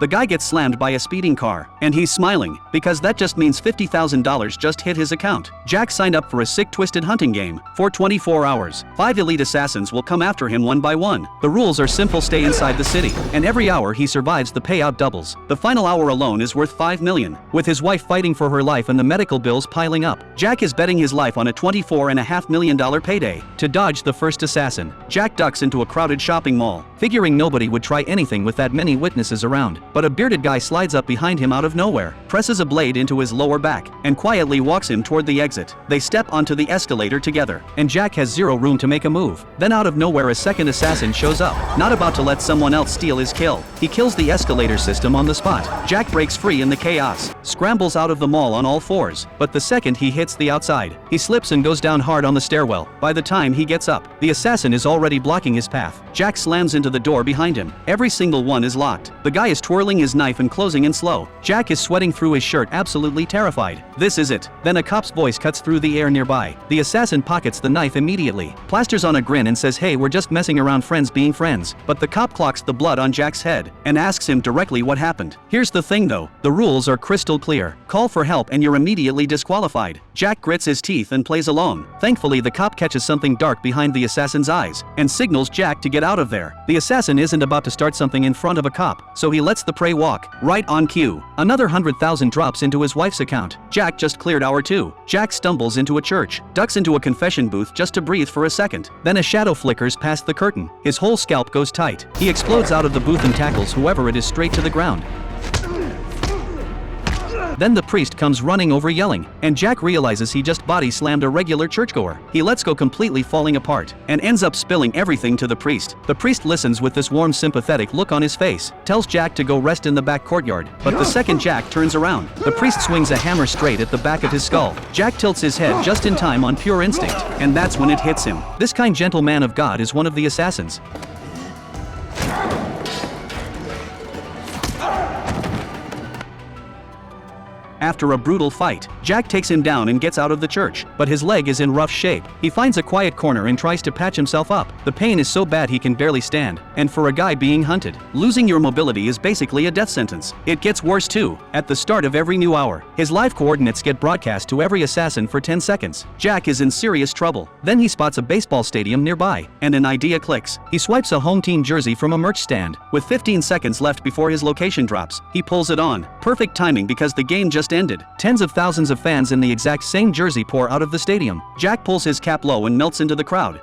The guy gets slammed by a speeding car, and he's smiling, because that just means $50,000 just hit his account. Jack signed up for a sick twisted hunting game. For 24 hours, 5 elite assassins will come after him one by one. The rules are simple: stay inside the city, and every hour he survives the payout doubles. The final hour alone is worth $5 million. With his wife fighting for her life and the medical bills piling up, Jack is betting his life on a $24.5 million payday. To dodge the first assassin, Jack ducks into a crowded shopping mall, figuring nobody would try anything with that many witnesses around. But a bearded guy slides up behind him out of nowhere, presses a blade into his lower back, and quietly walks him toward the exit. They step onto the escalator together, and Jack has zero room to make a move. Then out of nowhere a second assassin shows up, not about to let someone else steal his kill. He kills the escalator system on the spot. Jack breaks free in the chaos, scrambles out of the mall on all fours, but the second he hits the outside, he slips and goes down hard on the stairwell. By the time he gets up, the assassin is already blocking his path. Jack slams into the door behind him. Every single one is locked. The guy is twirling his knife and closing in slow. Jack is sweating through his shirt, absolutely terrified. This is it. Then a cop's voice cuts through the air nearby. The assassin pockets the knife immediately, plasters on a grin and says, "Hey, we're just messing around, friends being friends." But the cop clocks the blood on Jack's head and asks him directly what happened. Here's the thing though, the rules are crystal clear. Call for help and you're immediately disqualified. Jack grits his teeth and plays alone. Thankfully, the cop catches something dark behind the assassin's eyes and signals Jack to get out of there. The assassin isn't about to start something in front of a cop, so he lets the prey walk. Right on cue, another 100,000 drops into his wife's account. Jack just cleared hour 2. Jack stumbles into a church, ducks into a confession booth just to breathe for a second. Then a shadow flickers past the curtain. His whole scalp goes tight. He explodes out of the booth and tackles whoever it is straight to the ground. Then the priest comes running over yelling, and Jack realizes he just body slammed a regular churchgoer. He lets go, completely falling apart, and ends up spilling everything to the priest. The priest listens with this warm, sympathetic look on his face, tells Jack to go rest in the back courtyard. But the second Jack turns around, the priest swings a hammer straight at the back of his skull. Jack tilts his head just in time on pure instinct, and that's when it hits him. This kind gentle man of God is one of the assassins. After a brutal fight, Jack takes him down and gets out of the church, but his leg is in rough shape. He finds a quiet corner and tries to patch himself up. The pain is so bad he can barely stand, and for a guy being hunted, losing your mobility is basically a death sentence. It gets worse too. At the start of every new hour, his live coordinates get broadcast to every assassin for 10 seconds. Jack is in serious trouble. Then he spots a baseball stadium nearby, and an idea clicks. He swipes a home team jersey from a merch stand. With 15 seconds left before his location drops, he pulls it on. Perfect timing because the game just ended. Tens of thousands of fans in the exact same jersey pour out of the stadium. Jack pulls his cap low and melts into the crowd.